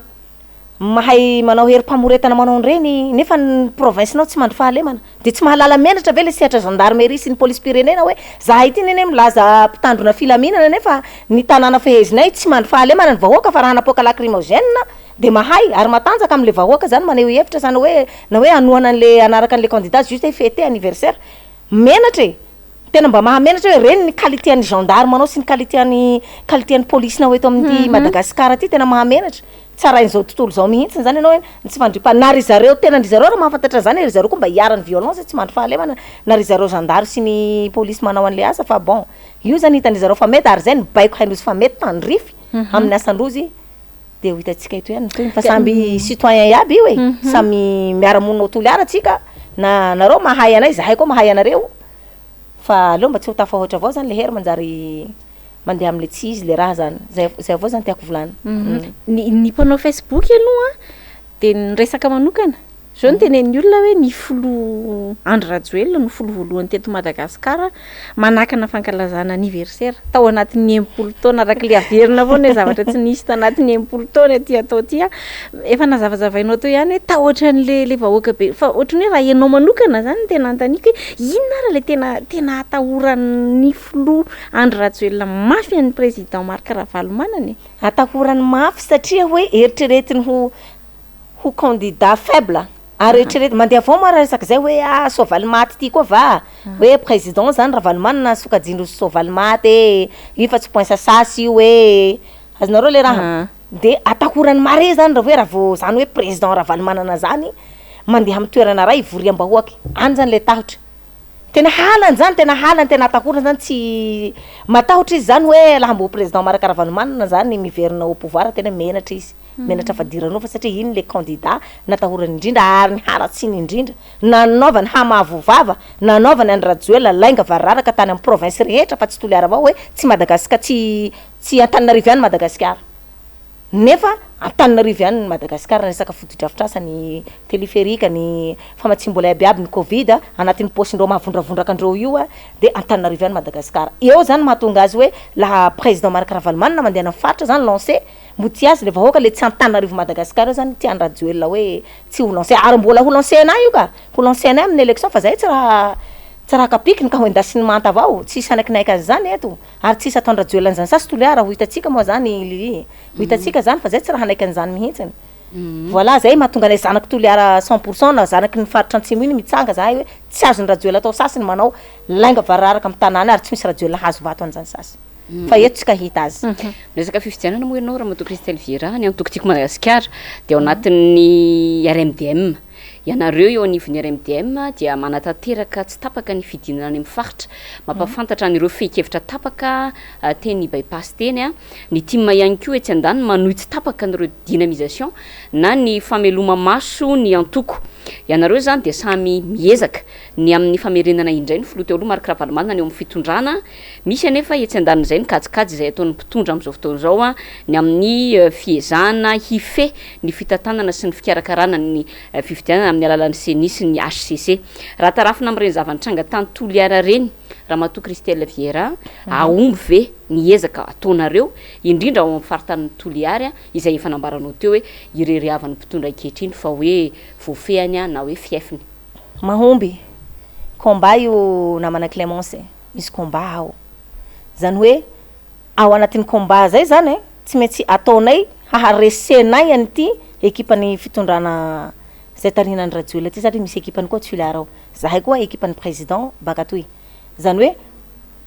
mahay manao hery mpamoretana manao an'ireny nefa ny province nao tsy mandry fahalemana de tsy mahalala menatra ve le sehatra gendarmerie sy ny police pirenena hoe zahay ity neny milaza mpitandrona filaminana nefa ny tanàna fehezinay tsy mandry fahalemana ny vahoaka fa raha hanapoaka lacrymogène de mahay ary matanjaka amin'le vahoaka zany maneho hevitra zany hoe na hoe anohana an'le anaraka an'le candidat juste fêter anniversaire menatra tena mba mahamenatra hoe reny ny qualité an'ny gendarme anao sy ny qualité an'ny police nao eto amin'ny Madagascar aty tena mahamenatra tsara izao tontolo zao mihitsy zany ianao hoe tsy fandripa na ry zareo tena ry zareo raha mahafantatra zany ry zareo koa mba hiaran'ny violence tsy mandry fahalemana na ry zareo gendarme sy ny police manao an'le asa fa bon io zany hitan'ny zareo fa mety ary zay ny baiko haindrozy fa mety tandrify amin'ny asandrozy de ho hitatsika ito ihany toy fa samby citoyen iaby io e samy miara-monina Tuileries atsika na nareo mahay anay zahay koa mahay anareo fa aleo mba tsy ho tafahoatra avao zany le hery manjary mandeha am'le tsy izy le raha zany zay avao zany tiako volana ny mpanao Facebook aloha de ny resaka manokana zao ny tenen'ny olona hoe ny folo andro Rajoelina no folo voalohany teto Madagasikara manakana fankalazana anniversaire tao anatin'ny 80 taona araka le averina foana zavatra tsy nisy tao anatin'ny 80 taona aty atao ty efa nazavazavainao tao ihany hoe ta ohatran'le vahoaka be fa ohatrany hoe raha ianao manokana zany tena antaniko hoe inona raha le tena atahoran'ny folo andro Rajoelina mafy an'ny président Marc Ravalomanana atahorany mafy satria hoe eritreretiny ho candidat faible ary eritrerety mandeha avao moa raha resaka zay hoe soavaly maty ty koa va hoe président zany Ravalomanana sokajindro soavaly maty io fa tsy point sasasy io hoe azonareo le raha de atahorany mare zany raha hoe raha vao zany hoe président Ravalomanana zany mandeha amin'ny toerana ray ivoriam-bahoaky any zany le tahotra tena halany zany tena atahorany zany tsy matahotra izy zany hoe laha mbo président Marc Ravalomanana zany miverina au pouvoir tena menatra izy menatra fadiranao fa satria iny le candidat natahorany indrindra ary ny haratsiny indrindra nanaovany hamavovava nanaovany any Rajoelina lainga vararaka tany amin'ny province rehetra fa tsy Tuileries avao hoe tsy Madagasikara tsy Antananarivo ihany Madagasikara nefa Antananarivo ihany Madagasikara resaka fotodrafitrasa ny téléphérique ny famatsimbola abiaby ny Covid anatin'ny posindreo mahavondravondraka andreo io de Antananarivo ihany Madagasikara eo zany mahatonga azy hoe laha président Marc Ravalomanana mandeha amin'ny faritra zany lancé mboty azy le vahoaka le tsy Antananarivo Madagasikara zany tiany Rajoelina hoe tsy ho lancé ary mbola ho lancé na io ka ho lancé na amin'ny élection fa zay tsy raha kapikiny ka ho endasiny manta avao tsisy anakinaika azy zany eto ary tsisy atao andrajoelany zany sasy toliara ho hitantsika moa zany Lili ho hitantsika zany fa zay tsy raha anaikany zany mihitsiny voilà zay mahatonga anay zanaky toliara 100% na zanaky ny faritra antsimo iny mitsanga zahay hoe tsy azo ny rajoela atao sasiny manao lainga vararaka amin'ny tanàna ary tsy misy rajoela hazo vato an'izany sasy fa eto tsika hita azy resaka fifidianana moa ianao raha mato Christelle Viera ny antoko tiako Madagasikara dia ao anatin'ny RMDM ianareo eo anivon'ny RMDM dia manatanteraka tsy tapaka ny fidinana any amin'ny faritra mampafantatra an'ireo fehi-kevitra tapaka teny bypass teny ny team ihany koa etsy andany manohy tsy tapaka an'ireo dynamisation na ny fameloma maso ny antoko ianareo zany dia samy miezaka ny amin'ny famerenana indray ny filoha teo aloha Marc Ravalomanana ny eo amin'ny fitondrana misy anefa etsy andany izay ny kajikajy izay ataon'ny mpitondra amin'izao fotoana izao ny amin'ny fiezana hife ny fitantanana sy ny fikarakarana ny fifidianana amin'ny alalan'ny CENI sy ny HCC raha tarafina amin'ireny zava-nitranga tany toliara reny raha mato Christelle Viera aomby ve ny ezaka ataonareo indrindra ao amin'ny faritan'ny toliara izay efa nambaranao teo hoe ireriavan'ny mpitondra ankehitriny fa hoe voafehany na hoe fiefiny mahomby combat io namana Clémence misy combat ao zany hoe ao anatin'ny combat zay zany tsy maintsy ataonay haharesenay an'ity ekipany fitondrana zay tarinany rajoela ty satria misy ekipany koa toliara ao zahay koa ekipany président baka toy zany hoe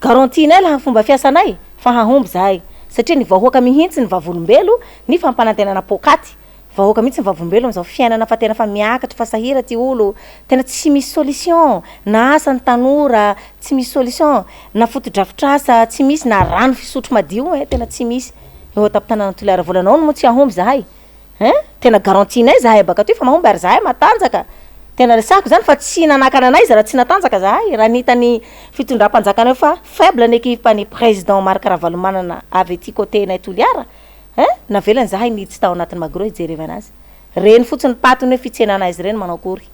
garantinay laha fomba fiasanay fa hahomby zahay satria ny vahoaka mihitsy ny vavolombelo ny fampanantenana pokaty vahoaka mihitsy ny vavolombelo am'izao fiainana fa tena fa miakatra fa sahira ty olo tena tsy misy solution na asa ny tanora tsy misy solution na fotodrafitrasa tsy misy na rano fisotro madio tena tsy misy eo tapitana toliara volanao no moa tsy ahomby zahay tena garantinay zahay baka toy fa mahomby ary zahay matanjaka tena resako zany fa tsy nanakana anay za raha tsy natanjaka zahay raha nitany fitondram-panjakanay fa faible ny ekipany président Marc Ravalomanana avy aty côté nay toliara navelany zahay niditsy tao anatin'ny magro ijerevy anazy reny fotsiny patony hoe fitsenana azy reny manao akory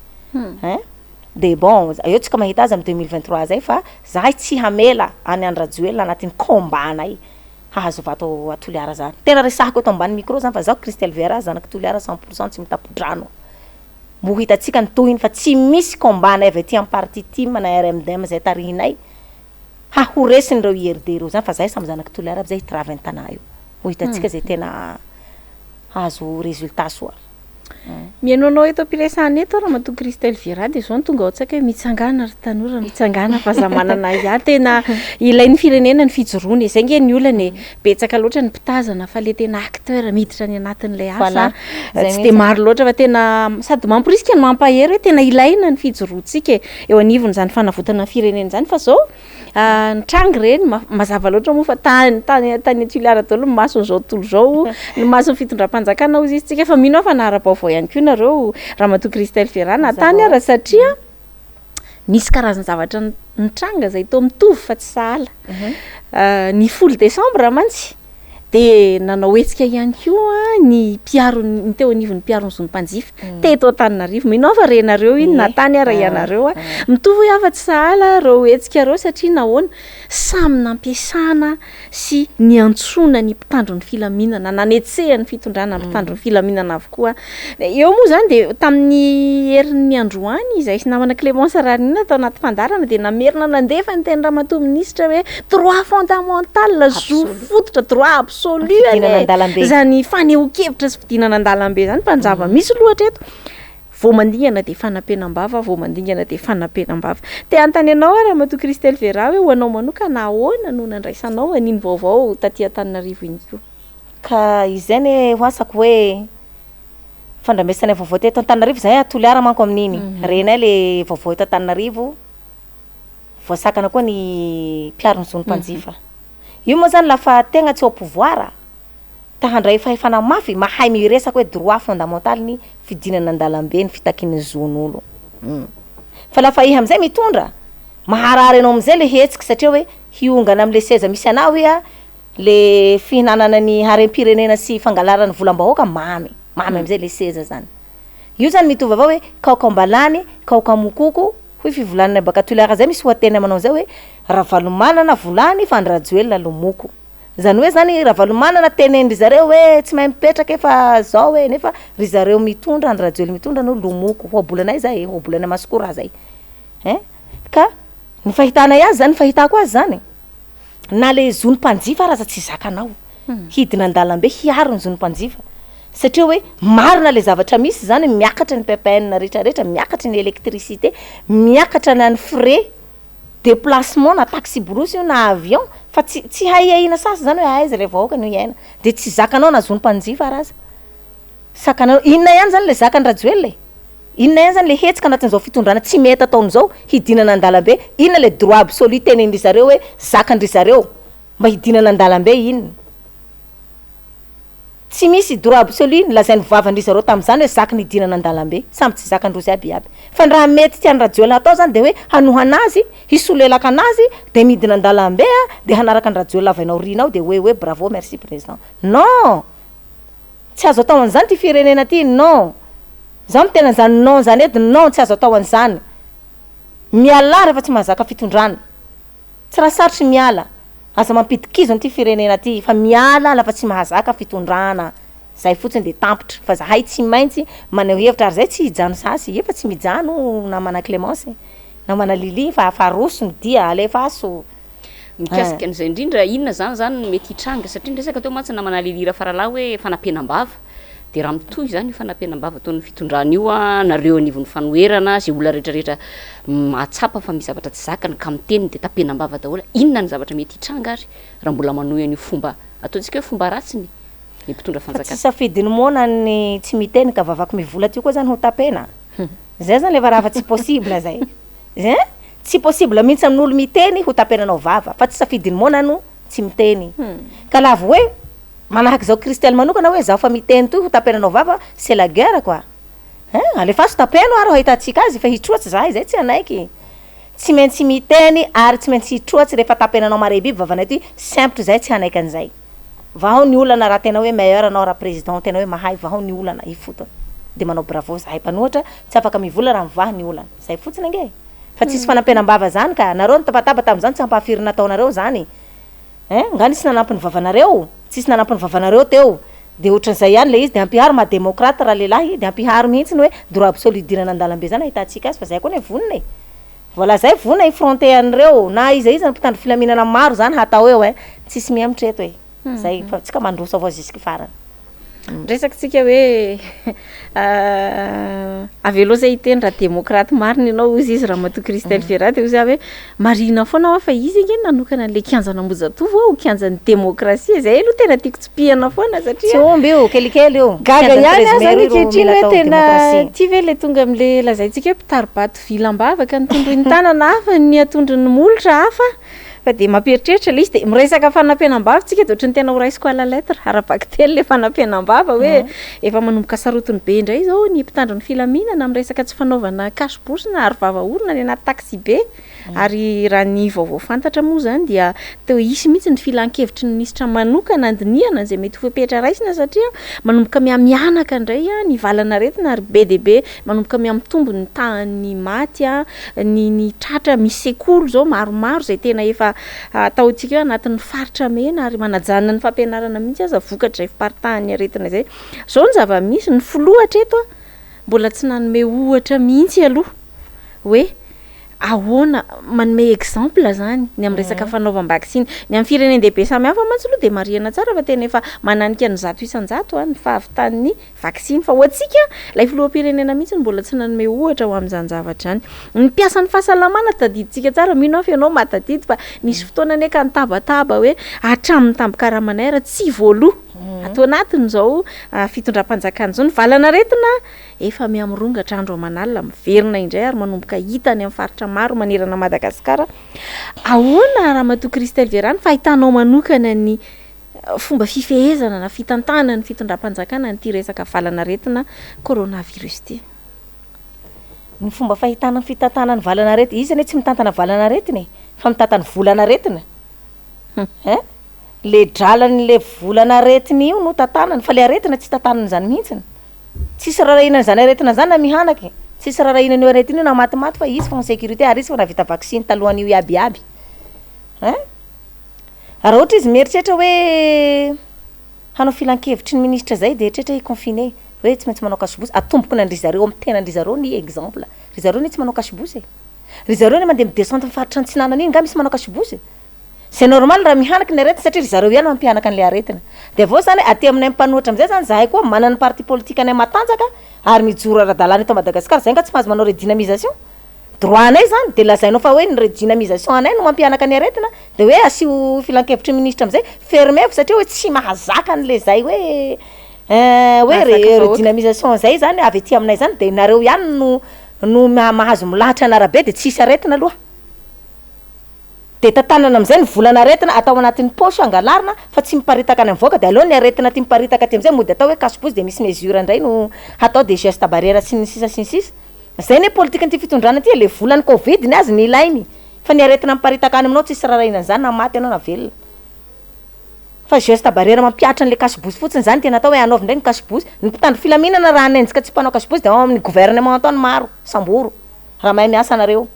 de bon eo tsika mahita azy amin'ny 2023 zay fa zahay tsy hamela any andrajoelina anatin'ny combat anay hahazo vato atoliara zany tena resako eto ambany micro zany fa zaho Christelle Viera zanaky toliara 100% tsy mitapodrano mbo hitatsika ny tohiny fa tsy misy combat nay avy aty amin'ny parti team na RMDM zay tarihinay hahoresiny reo IRD reo zany fa zahay samy zanaky toliara aby zay hitravy an-tanà io ho hitatsika zay tena hazo résultat soa miainonao eto ampiresana eto raha mato Christelle Viera dia zao ny tonga ao tsaka hoe mitsangana ry tanora mitsangana fa za manana iah tena ilain'ny firenena ny fijoroana izay nge ny olana betsaka loatra ny mpitazana fa le tena acteur miditra ny anatin'ilay asa tsy dia maro loatra fa tena sady mamporisika ny mampahery hoe tena ilaina ny fijoroantsika eo anivony zany fanavotana ny firenena zany fa zao ny trangy reny mazava loatra moa fa tany toliara daholo ny mason'izao tontolo zao ny mason'ny fitondram-panjakana ozy izy tsika fa mino fa nahara-baovao ihany koa nareo raha mato Christelle Viera natany ara satria nisy karazany zavatra ny tranga zay to mitovy fa tsy sahala ny folo Desambra mantsy de nanao hetsika ihany koa ny piaro ny teo anivon'ny piaron'ny zonim-panjifa teto Antananarivo minao fa renareo iny natany ara ianareo mitovy afa-tsy sahala reo hetsika reo satria nahoana samy nampiasana sy ny antsona ny mpitandro ny filaminana nanetsehany fitondrana ny mpitandro ny filaminana avokoa eo moa zany de tamin'ny herin'ny androany izay sy namana Clémence Ranina tao anaty fandarana de namerina nandefa ny teny ramatoa ministra hoe droit fondamental zo fototra droit absolu zany faneho-kevitra sy fidinana an-dalambe zany fanjava misy loatra eto vao mandingana de fanampenam-bava vao mandingana de fanampenam-bava te antany anao raha mato Christelle Viera hoe ho anao manokana ahoana no nandraisanao aniny vaovao taty Antananarivo iny koa ka izay ny hoasako hoe fandramesanay vaovao teto Antananarivo zahay atoliara manko amin'iny renay le vaovao eto Antananarivo voasakana koa ny piarony zonim-panjifa io moa zany lafa tegna tsy au pouvoir tahandray fahefana mafy mahay miresaka hoe droit fondamental ny fidinana an-dalambe ny fitakin'ny zon'olo fa lafa iha am'izay mitondra maharary anao am'izay le hetsika satria hoe hiongana am'le seza misy anao ia le fihinanana ny harem-pirenena sy fangalarany volam-bahoaka mamy am'izay le seza zany io zany mitovy avao hoe kaokambalany kaokamokoko hoe fivolanana baka toliara zay misy hoatena manao zay hoe Ravalomanana volany fa Andrajoelina lomoko zany hoe zany Ravalomanana tenendry zareo hoe tsy mahay mipetraka efa zao hoe nefa ry zareo mitondra Andrajoelina mitondra no lomoko hoabolanay zay hoabolanay masikora zay ka ny fahitana azy zany fahitako azy zany na le zonim-panjifa raza tsy zakanao hidina an-dalambe hiaro ny zonim-panjifa satria hoe marina le zavatra misy zany miakatra ny PPN rehetrarehetra miakatra ny électricité miakatra na ny frais déplacement na taxi brousse io na avion fa tsy haiaina sasy zany hoe aiza le vahoaka no iaina de tsy zakanao na zonim-panjifa raza sakanao inona ihany zany le zakany rajoely inona ihany zany le hetsika anatin'izao fitondrana tsy mety ataon'izao hidinana an-dalambe inona le droit absolu tenendry zareo hoe zakandry zareo mba hidinana an-dalambe inona tsy misy droit absolu lazainy vavandry zareo tamin'izany hoe zakany hidinana an-dalambe samby tsy zakandrozy aby fa ny raha mety tiany rajoely atao zany de hoe hanohanazy hisolelaka anazy de midina an-dalambe de hanaraka ny rajoely avainao rinao de hoe bravo merci président non tsy azo atao an'izany ty firenena ty non zaho mi tena zany non zany edy non tsy azo atao an'izany miala rehefa tsy mahazaka fitondrana tsy raha sarotry miala aza mampitikizo an'ity firenena ty fa miala lafa tsy mahazaka fitondrana zay fotsiny de tampotra fa zahay tsy maintsy maneho hevitra ary zay tsy hijano sasy efa tsy mijano na mana Clémence na mana Lili fa roso ny dia alefaso mikasika an'izay indrindra inona zany mety hitranga satria ndresaka teo mantsy namana lilira faralahy hoe fanampianam-bava de raha mitohy zany fanampianam-bava ataon'ny fitondrana io nareo anivon'ny fanoherana zay olona rehetrarehetra mahatsapa fa misy zavatra tsy zakany ka miteny de tapenam-bava daholo inona ny zavatra mety hitranga ary raha mbola manohy an'io fomba ataontsika hoe fomba ratsiny ny mpitondra fanjakana tsy safidiny mona ny tsy miteny ka vavako mivola ty koa zany ho tapena zay zany lefa raha fa tsy possible zay tsy possible mihitsy amin'olo miteny ho tapenanao vava fa tsy safidiny mona no tsy miteny ka laha vo hoe manahaky zao Christelle manokana hoe zaho fa miteny toy ho tapenanao vava c'est la guerre quoi alefaso tapeno ary hahitantsika azy fa hitroatsy zahay zay tsy anaiky tsy maintsy miteny ary tsy maintsy hitroatsy rehefa tapenanao mare biby vavanay ty simple zay tsy anaiky an'izay vahao ny olana raha tena hoe meilleur anao raha président tena hoe mahay vahao ny olana ifotony de manao bravo zahay mpanohatra tsy afaka mivola raha mivaha ny olana zay fotsiny ange fa tsisy fanampianam-bava zany ka nareo nitabataba tamin'izany tsy ampahafirina ataonareo zany ngany tsy nanampy ny vavanareo tsisy nanampy ny vavanareo teo de ohatran'izay ihany le izy de ampiharo ma-démocrate raha lehilahy de ampiharo mihitsy ny hoe droit absolu idinana an-dalambe zany ahitantsika azy fa zay koa ny vonina voilà zay vonina ifronté an'ireo na iza iza ny mpitandro filaminana maro zany hatao eo tsisy miamitreto zay fa tsika mandroso avao zisky farany resaky tsika hoe avy aloha zay hiteny raha démocrate mariny ianao izy raha mato Christelle Ferrate io za hoe marina foana fa izy nge nanokana le kianjana mojatovo ao kianjan'ny démocratie zay aloha tena tiako tsipihana foana satria tsy omby io kelikely io gaga ihany aza ny kehitriny hoe tena ty ve le tonga am'le lazaintsika hoe mpitaribato vilambavaka ny tondro ny tanana hafa ny atondro ny molotra hafa fa de mamperitreritra le izy de miresaka fanampianam-bava tsika de ohatrany tena horaisiko à la lettre ara-bakitely le fanampianam-bava hoe efa manomboka sarotiny be indray zao ny mpitandro ny filaminana miresaka tsy fanaovana cache-bouche na ary vava-orona ny anaty taxi be ary raha ny vaovao fantatra moa zany dia teo isy mihitsy ny filan-kevitry ny ministra manokana andiniana zay mety ho fepetra raisina satria manomboka miamianaka indray ny valana retina ary be de be manomboka miamitombo ny tany maty ny tratra misy sekoly zao maromaro zay tena efa ataontsika hoe anatin'ny faritra mena ary manajana ny fampianarana mihitsy aza vokatra zay fiparitahany aretina zay zao ny zava-misy ny filohatra eto mbola tsy nanome ohatra mihitsy aloha hoe ahoana manome exemple zany ny amin'ny resaka fanaovam-vaksiny ny amin'ny firenendehibe samihafa mantsy aloha de mariana tsara fa tena efa mananika ny 100 isan-jato ny fahavitan'ny vaksiny fa ho antsika ilay filoham-pirenena mihitsy mbola tsy nanome ohatra ho amin'izany zavatra zany ny mpiasan'ny fahasalamana tadiditsika tsara mino afa ianao matadidy fa nisy fotoana ane ka nitabataba hoe hatramin'ny tambo-karamanayra tsy voaloha atao anatiny zao fitondram-panjakana zao ny valana retina efa miamorongatra andro amanalina miverina indray ary manomboka hita any amin'ny faritra maro manerana Madagasikara ahoana raha mato Christelle Verrane fa hitanao manokana ny fomba fifehezana na fitantana ny fitondram-panjakana ny ty resaka valana retina coronavirus ty ny fomba fahitana ny fitantana ny valana retina izy ane tsy mitantana valana retina fa mitantana volana retina le dralan'le volana retina io no tantanany fa le aretina tsy tantanany zany mihitsiny tsisy rarahinany zany aretina zany na mihanaky tsisy rarahinany io aretina io na matimaty fa izy fa en sécurité ary izy fa navita vaksiny talohan'io iabiaby raha ohatra izy mieritreritra hoe hanao filan-kevitry ny ministra zay de eritreritra hiconfiné hoe tsy maintsy manao cache-bouche atomboko nandry zareo amin'ny tenandry zareo ny exemple ry zareo ny tsy manao cache-bouche ry zareo ny mandeha midescente mifaritra ny tsinanana iny nga misy manao kasibosy c'est normal raha mihanaka ny aretina satria ry zareo ihany mampianaka an'le aretina de avao zany aty aminay mpanohitra am'izay zany zahay koa manana ny parti politique anay matanjaka ary mijoro ara-dalàna eto Madagasikara zay nga tsy mahazo manao redynamisation droit anay zany de lazainao fa hoe ny redynamisation anay no mampianaka ny aretina de hoe asio filan-kevitry ministre am'izay fermé satria hoe tsy mahazaka an'le zay hoe redynamisation zay zany avy ety aminay zany de nareo ihany no mahazo milahatra anarabe de tsisy aretina aloha de tatanana am'izay ny volana aretina atao anatin'ny poche angalarina fa tsy miparitaka any amivoaka de aloha ny aretina ty miparitaka aty am'izay mody atao hoe kasibosy de misy mesure ndray no atao de geste barrière sy ny sisa zay ny politique ny ty fitondrana ty le volan'ny covid ny azy ny ilainy fa ny aretina miparitaka any aminao tsisy rarahinan zany na maty anao na velona fa geste barrière mampiatra an'le kasibosy fotsiny zany tena atao hoe anaovy ndray ny kasibosy ny mpitandro filaminana raha anenjika tsy mpanao kasibosy de ao amin'ny gouvernement ataony maro samboro raha mahay miasa anareo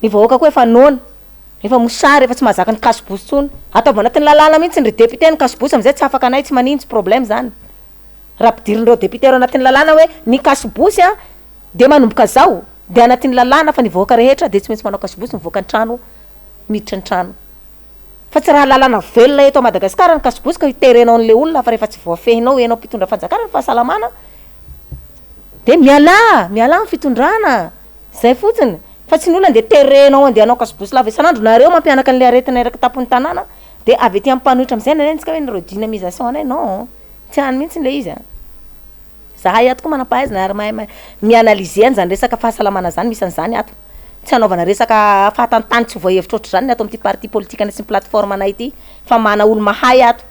ny vahoaka koa efa nona efa mosary efa tsy mahazaka ny kasibosy tsony ataovy anatin'ny lalàna mihitsy ny député ny kasibosy am'izay tsy afaka anay tsy manintsy problème zany raha ampidirindreo député reo anatin'ny lalàna hoe ny kasibosy a de manomboka zao de anatin'ny lalàna fa ny vahoaka rehetra de tsy maintsy manao kasibosy mivoaka ny trano miditra ny trano fa tsy raha lalàna velona eto Madagasikara ny kasibosy ka hiterenao an'le olona fa rehefa tsy voafehinao enao mpitondra fanjakana ny fahasalamana de miala ny fitondrana zay fotsiny fa tsy ny olona de terenao andehanao kasibosy lava isan'andro nareo mampianaka an'le aretina eraky tapon'ny tanàna de avy ety ampanohitra am'izay nanenjika hoe ny redynamisation anay non tsy any mihitsy le izy zahay ato koa manam-pahaizana ary mahay mianalyser any zany resaka fahasalamana zany misy an'izany ato tsy anaovana resaka fahatantany tsy voahevitra ohatry zany ny ato am'ty parti politique anay sy ny plateforme anay ity fa mana olo mahay ato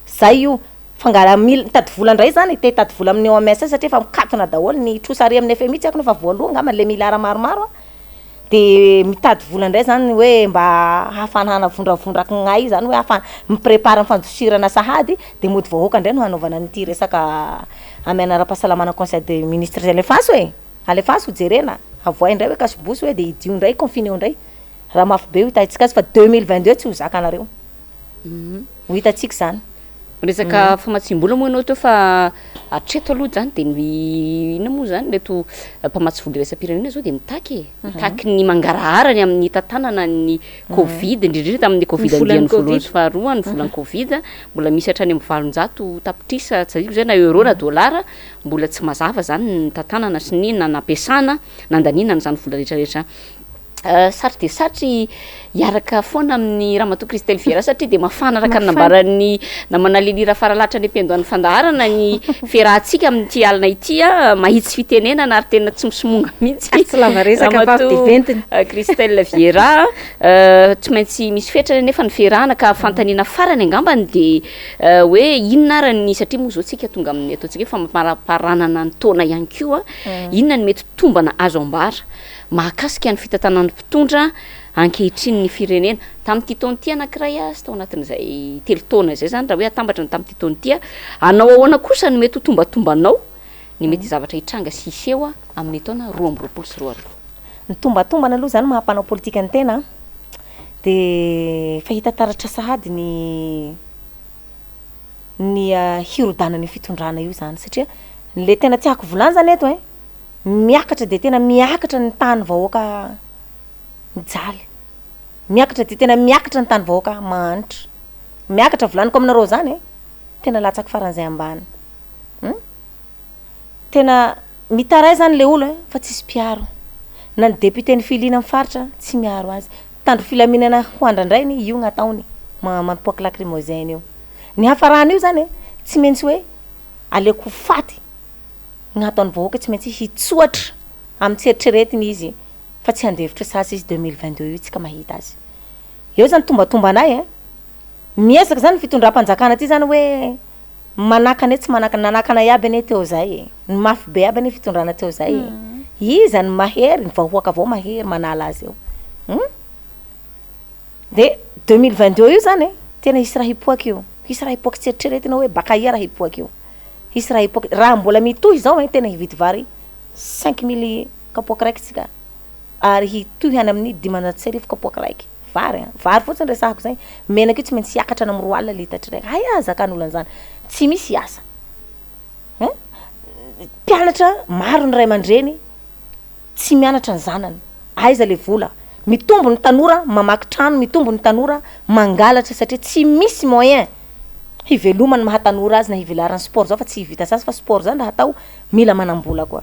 zay io fangala mila mitady vola ndray zany te hitady vola amin'ny OMS satria fa mikatona daholo ny trosary amin'ny FMI tsy ako nefa voaloha ngamba le milara maromaro de mitady vola ndray zany hoe mba hafanana vondravondraka gnay zany hoe afana miprépare fandosirana sahady de mody vahoaka ndray no hanaovana nyty resaka amena ara-pahasalamana conseil de ministre zay alefaso hoe alefaso jerena avoay ndray hoe kasibosy hoe de idio ndray confiné ndray raha mafy be ho hitantsika azy fa 2022 tsy ho zaka anareo ho hitatsika zany resaka famatsim-bola moa anao teo fa atreto aloha zany de ina moa zany reto mpamatsy vola irasam-pirenena zao de mitaky ny mangaraharany amin'ny tantanana ny covid indrindrindra tamin'ny covid andian'ny voalohany sy faharoa ny volan'ny covid mbola misy hatrany amin'ny valonjato tapitrisa tsy aziko zay na euro na dollara mbola tsy mazava zany ny tantanana sy ny nampiasana nandaninana zany vola rehetrarehetra satry de satry iaraka foana amin'ny Ramatoa Christelle Vieira satria de mafana araka nambarany namana lelira faralatra ny ampendoan'ny fandaharana ny fiarahantsika amin'ity alina ity mahitsy fitenenana ary tena tsy misimonga mihitsy Ramatoa Christelle Vieira tsy maintsy misy fetrany nefa ny fiarahana ka fantaniana farany angambany de hoe inona ara ny satria moa zao tsika tonga amin'ny ataontsika fa mamaraparanana ny taona ihany koa inona ny mety tombana azo ambara mahakasika ny fitantanan'ny mpitondra ankehitriny ny firenena tamin'ity taona ty anankiray sy tao anatin'izay telo taona zay zany raha hoe atambatra ny tamin'ity taona ty anao ahoana kosa ny mety ho tombatombanao ny mety zavatra hitranga sy hiseho amin'ny taona 2024 ny tombatombana aloha zany mahampanao politika ny tena de fahita taratra sahady ny hirodanany fitondrana io zany satria le tena tiako volany zany eto miakatra de tena miakatra ny tany vahoaka mijaly miakatra de tena miakatra ny tany vahoaka mahanitra miakatra volaniko aminareo zany tena latsaky faran'izay ambany tena mitaray zany le olo fa tsisy piaro na ny député ny filina amin'ny faritra tsy miaro azy tandro filaminana hoandrandray io gnataony mampipoaka lacrymogène io ny hafarana io zany tsy maintsy hoe aleko faty gnataony vahoaka tsy maintsy hitsoatra amin'ny tseritrretiny izy fa tsy handevitra sasy izy 2022 io tsika mahita azy eo zany tombatomba anay miezaka zany fitondram-panjakana ty zany hoe manakany tsy nanakana iaby ane teo zay ny mafy be aby ane fitondrana teo zay iza ny mahery ny vahoaka avao mahery manala azy eo de 2022 io zany tena hisy raha hipoaka io hisy raha hipoaka tseritrretiny hoe baka ia raha hipoaka io hisy raha hipoaka raha mbola mitohy zao tena hividy vary 5000 kapoaka raiky tsika ary hitohy any amin'ny 500 kapoaka raiky vary fotsiny resahako zay menaka io tsy maintsy hiakatra ny amin'ny roa alina litatra raiky hay zakan'olona zany tsy misy asa mpianatra maro ny ray aman-dreny tsy mianatra ny zanany aiza le vola mitombo ny tanora mamaky trano mitombo ny tanora mangalatra satria tsy misy moyen hivelomany mahatanora azy na hivelarany sport zao fa tsy vita sasy fa sport zany raha atao mila manambola koa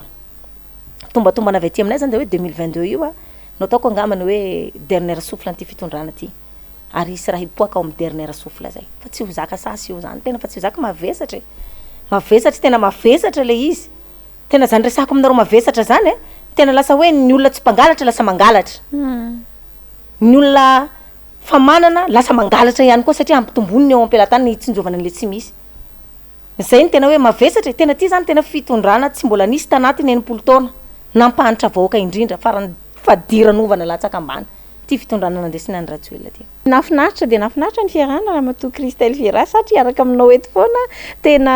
tombatomba avy aty aminay zany de hoe 2022 io no ataoko angamany hoe dernière souffle anty fitondrana aty ary isy raha hipoaka ao amin'ny dernière souffle zay fa tsy ho zaka sasy io zany tena fa tsy ho zaka mavesatra tena mavesatra le izy tena zany resako aminareo mavesatra zany tena lasa hoe ny olona tsy mpangalatra lasa mangalatra ny olona fa manana lasa mangalatra ihany koa satria ampitomboniny eo am-pelantany ny tsinjovana an'le tsy misy zay ny tena hoe mavesatra tena ty zany tena fitondrana tsy mbola nisy tanatiny enimpolo taona nampahanitra vahoaka indrindra farany fadiranovana latsaka ambany ty fitondrana nandesina ny ratsoela ty nafinaritra de nafinaritra ny fiarahana raha mato Christelle Viera satria araka aminao eto foana tena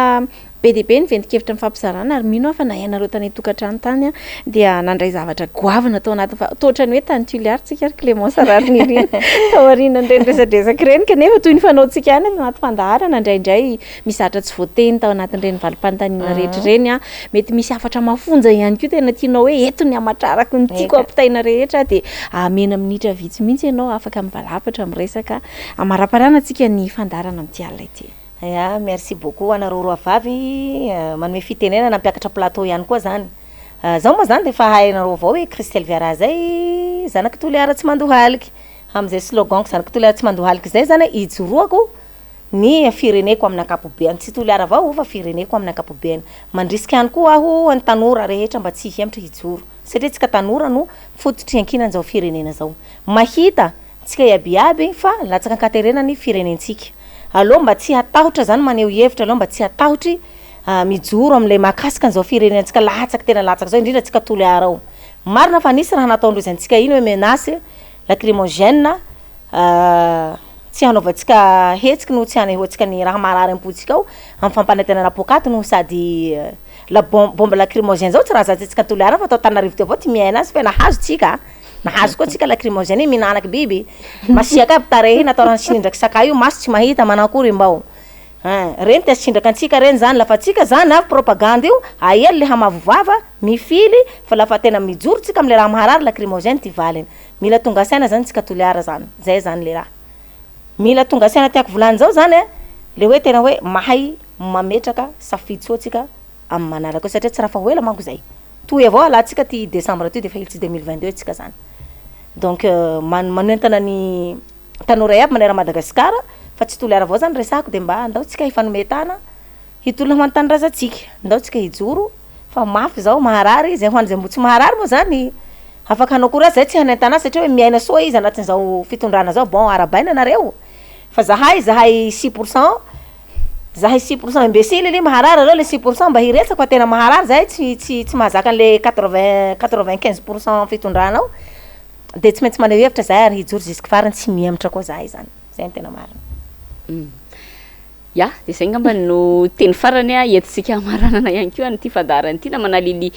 be dia be ny vendikevitra mifampizarana ary mino fa nahainareo tany tokantrano tany dia nandray zavatra goavana tao anaty fa toatrany hoe tany tuliartsika ary Clémence Rarnirina taoriana ndreny resadresaka reny kanefa toy ny fanaontsika any anaty fandaharana indraindray misatra tsy voateny tao anatin'ireny valim-panontaniana rehetra reny mety misy afatra mafonja ihany koa tena tianao hoe eto ny amatrarako ny tiako ampitaina rehetra dia amena minitra vitsy mihitsy ianao afaka mivalapatra miresaka amaraparana antsika ny fandaharana amin'ity alina ity. Ya merci beaucoup anareo roa vavy manome fitenena nampiakatra plateau ihany koa zany zao moa zany de fa hainareo avao hoe Christelle Viera zay zanaky toliara tsy mandohaliky am'izay slogan zanaky toliara tsy mandohaliky zay zany ijoroako ny fireneko amin'ny ankapobeny tsy toliara avao fa fireneko amin'ny ankapobeny mandrisika ihany koa aho ny tanora rehetra mba tsy hiemtra hijoro satria tsika tanora no fototry ankinany zao firenena zao mahita tsika iabiaby fa latsaka ankaterena ny firenentsika aloha mba tsy hatahotra zany maneho hevitra aloha mba tsy hatahotry mijoro am'le mahakasika an'izao firenentsika latsaka tena latsaka zao indrindra tsika toliara ao marina fa nisy raha nataondrozy antsika iny hoe menace lacrymogène tsy hanaovantsika hetsiky no tsy hanehoantsika ny raha marary ampotsika ao amin'ny fampanantenana pokaty no sady la bombe lacrymogène zao tsy raha zatsika toliara fa atao Tanarivo teo avao ty miaina azy fa nahazo tsika nahazo koa tsika lacrymogène minanaky biby masiaka aby tare natao raha sindraky sakay io maso tsy mahita manakory mbao reny tia sindraka antsika reny zany lafa tsika zany avy propagande io aely le hamavovava mifily fa lafa tena mijoro tsika am'le raha maharary lacrymogène ty valiny mila tonga saina zany tsika toliara zany zay zany le raha mila tonga saina tiako volany zao zany le hoe tena hoe mahay mametraka safidy soa tsika amin'ny manaraka satria tsy raha fa hoela manko zay toy avao alatsika ty Desambra ty de fa hilitsy 2022 tsika zany donc manentana ny tanora iaby manera Madagasikara fa tsy toliara avao zany resako de mba andao tsika hifanometana hitolona manontany razatsika andao tsika hijoro fa mafy zao maharary zay hoany zay mbo tsy maharary moa zany afaka hanao kory azy zay tsy hanentana satria hoe miaina soa izy anatin'izao fitondrana zao bon arabaina anareo fa zahay 6% zahay 6% imbécile le maharary alô le 6% mba hiretsaka fa tena maharary zahay tsy mahazaka an'le 95% fitondrana ao de tsy maintsy maneho hevitra zahay ary hijoro jusque farany tsy miematra koa zahay zany zay ny tena marina ya de zay ngamba no teny farany entsika maranana ihany koa an'ity fandaharana ity na manalily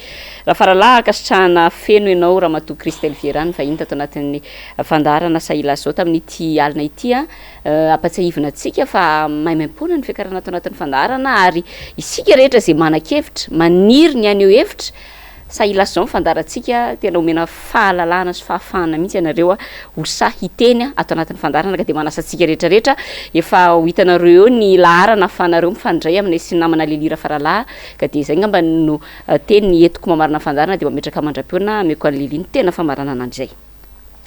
raha faralahy akasitrahana feno ianao raha mato Christelle Viera fa iny tato anatin'ny fandaharana Sahia Lasa Izao tamin'ity alina ity ampatsahivina antsika fa maimaim-pona ny fiakarana ato anatin'ny fandaharana ary isika rehetra zay manan-kevitra maniry ny aneo hevitra Sahia Lasa Izao fandaharantsika tena omena fahalalana sy fahafahana mihitsy ianareo olosa hiteny ato anatin'ny fandaharana ka de manasa antsika rehetrarehetra efa ho hitanareo ny laharana ahafahanareo mifandray amin'ny sy namana lelira faralahy ka de zay ngamba no teny entiko mamarina fandaharana de mametraka mandram-peona ameko an'leliny tena famaranana an'izay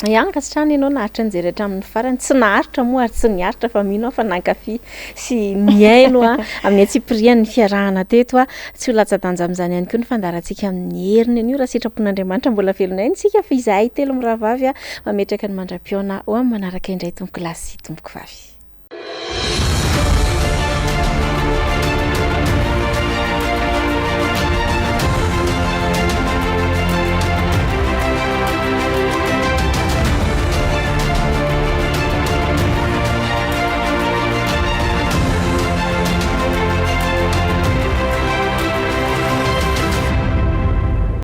ihany kasitrany ianao naharitra ny rehetra amin'ny farany tsy naharitra moa ary tsy niharitra fa mino fa nankafy sy miaino amin'ny atsipirian'ny fiarahana teto tsy ho latsa-danja amin'izany ihany koa ny fandaharantsika amin'ny heriny an'io raha sitrapon'Andriamanitra mbola velona iny tsika fa izahay telo miravavy mametraka ny mandram-peona ho amin'ny manaraka indray tomboko lasy tomboko vavy